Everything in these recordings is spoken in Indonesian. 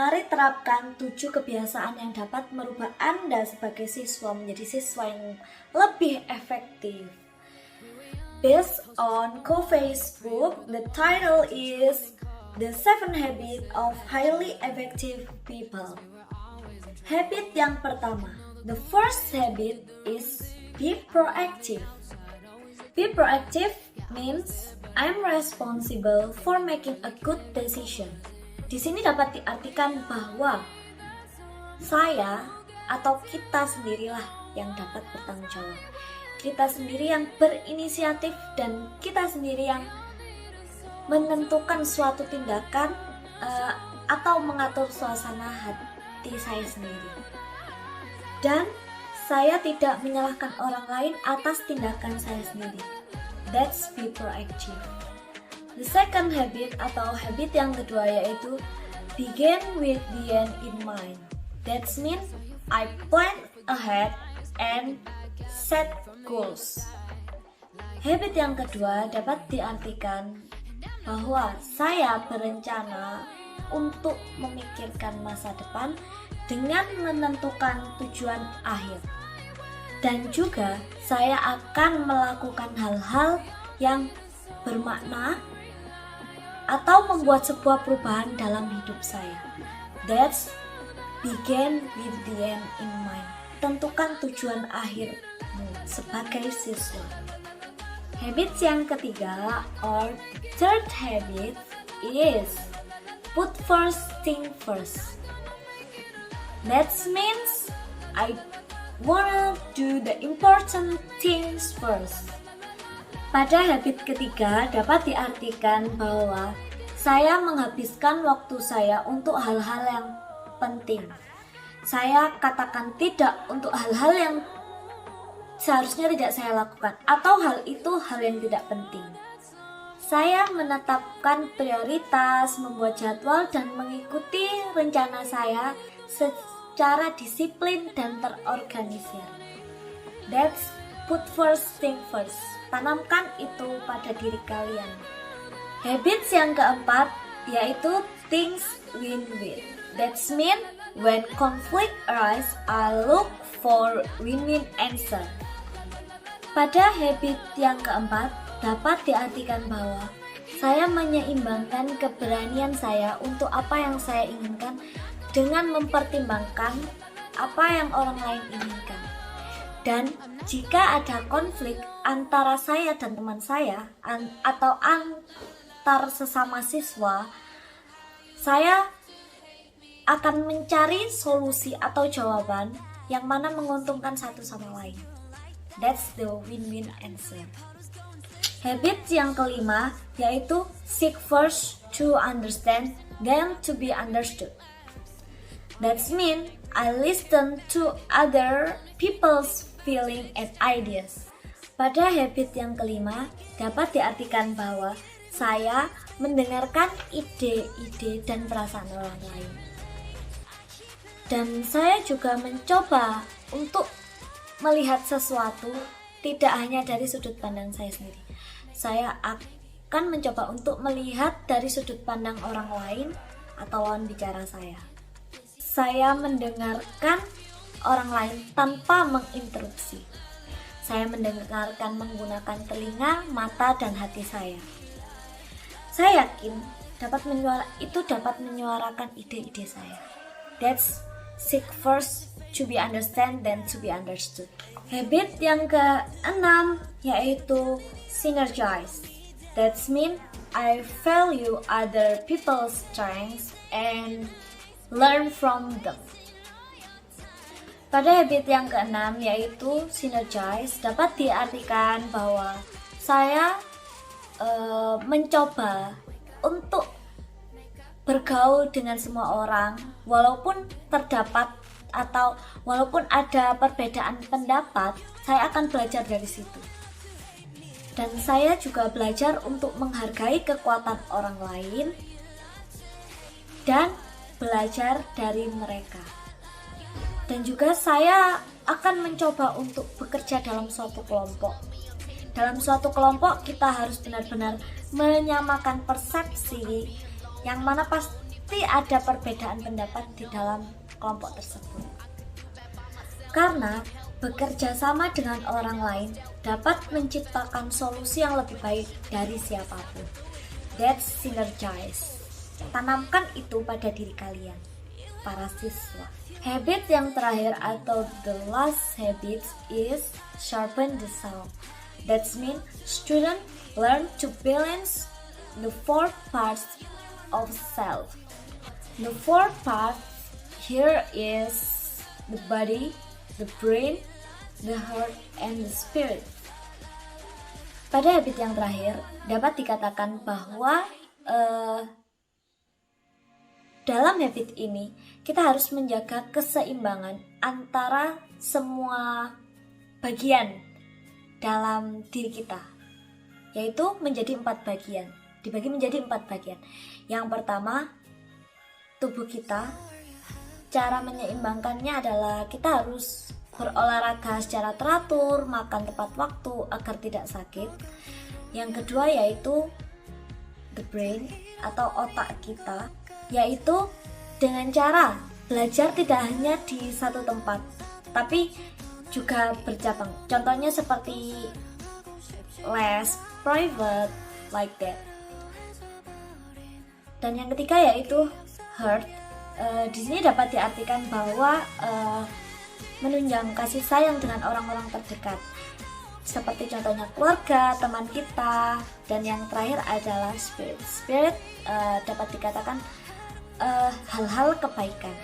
Mari terapkan 7 kebiasaan yang dapat merubah Anda sebagai siswa menjadi siswa yang lebih efektif. Based on Covey's book, the title is The 7 Habits of Highly Effective People. Habit yang pertama, the first habit is be proactive. Be proactive means I'm responsible for making a good decision. Di sini dapat diartikan bahwa saya atau kita sendirilah yang dapat bertanggung jawab. Kita sendiri yang berinisiatif dan kita sendiri yang menentukan suatu tindakan atau mengatur suasana hati saya sendiri. Dan saya tidak menyalahkan orang lain atas tindakan saya sendiri. That's be proactive. The second habit atau habit yang kedua yaitu begin with the end in mind. That means I plan ahead and set goals. Habit yang kedua dapat diartikan bahwa saya berencana untuk memikirkan masa depan dengan menentukan tujuan akhir. Dan juga saya akan melakukan hal-hal yang bermakna atau membuat sebuah perubahan dalam hidup saya. That's begin with the end in mind. Tentukan tujuan akhirmu sebagai siswa. Habit yang ketiga or third habit is put first thing first. That means I wanna do the important things first. Pada habit ketiga dapat diartikan bahwa saya menghabiskan waktu saya untuk hal-hal yang penting. Saya katakan tidak untuk hal-hal yang seharusnya tidak saya lakukan atau hal itu hal yang tidak penting. Saya menetapkan prioritas, membuat jadwal dan mengikuti rencana saya secara disiplin dan terorganisir. That's put first thing first. Tanamkan itu pada diri kalian. Habits yang keempat yaitu things win-win. That's mean when conflict arise, I look for win-win answer. Pada habit yang keempat dapat diartikan bahwa saya menyeimbangkan keberanian saya untuk apa yang saya inginkan dengan mempertimbangkan apa yang orang lain inginkan. Dan jika ada konflik antara saya dan teman saya atau antar sesama siswa, saya akan mencari solusi atau jawaban yang mana menguntungkan satu sama lain. That's the win-win answer. Habit yang kelima yaitu seek first to understand, then to be understood. That means I listen to other people's feeling and ideas. Pada habit yang kelima dapat diartikan bahwa saya mendengarkan ide-ide dan perasaan orang lain. Dan saya juga mencoba untuk melihat sesuatu tidak hanya dari sudut pandang saya sendiri. Saya akan mencoba untuk melihat dari sudut pandang orang lain atau lawan bicara saya. Saya mendengarkan orang lain tanpa menginterupsi. Saya mendengarkan menggunakan telinga, mata, dan hati saya. Saya yakin itu dapat menyuarakan ide-ide saya. That's seek first to be understand, then to be understood. Habit yang keenam yaitu synergize. That means I value other people's strengths and learn from them. Pada habit yang keenam yaitu synergize dapat diartikan bahwa saya mencoba untuk bergaul dengan semua orang walaupun terdapat atau walaupun ada perbedaan pendapat, saya akan belajar dari situ. Dan saya juga belajar untuk menghargai kekuatan orang lain dan belajar dari mereka. Dan juga saya akan mencoba untuk bekerja dalam suatu kelompok. Dalam suatu kelompok kita harus benar-benar menyamakan persepsi yang mana pasti ada perbedaan pendapat di dalam kelompok tersebut. Karena bekerja sama dengan orang lain dapat menciptakan solusi yang lebih baik dari siapapun. That's synergize. Tanamkan itu pada diri kalian, para siswa. Habit yang terakhir atau the last habit is sharpen the saw. That means student learn to balance the four parts of self. The four parts here is the body, the brain, the heart, and the spirit. Pada habit yang terakhir dapat dikatakan bahwa dalam habit ini kita harus menjaga keseimbangan antara semua bagian dalam diri kita, yaitu menjadi 4 bagian, dibagi menjadi 4 bagian. Yang pertama, tubuh kita. Cara menyeimbangkannya adalah kita harus berolahraga secara teratur, makan tepat waktu agar tidak sakit. Yang kedua yaitu the brain atau otak kita, yaitu dengan cara belajar tidak hanya di satu tempat, tapi juga bercabang. Contohnya seperti les, private, like that. Dan yang ketiga yaitu heart. Di sini dapat diartikan bahwa menunjang kasih sayang dengan orang-orang terdekat, seperti contohnya keluarga, teman kita. Dan yang terakhir adalah spirit. Spirit dapat dikatakan hal-hal kebaikan,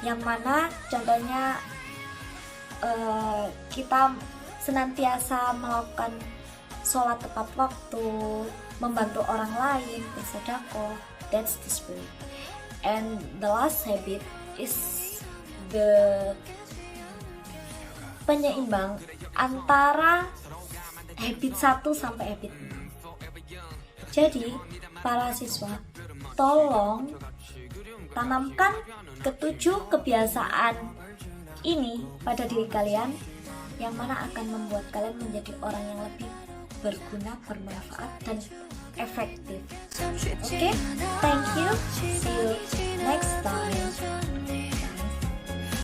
yang mana contohnya kita senantiasa melakukan sholat tepat waktu, membantu orang lain, bersedekah. That's the spirit. And the last habit is the penyeimbang antara habit 1 sampai habit 6. Jadi para siswa, tolong tanamkan ke-7 kebiasaan ini pada diri kalian, yang mana akan membuat kalian menjadi orang yang lebih berguna, bermanfaat, dan efektif. Oke, thank you. See you next time.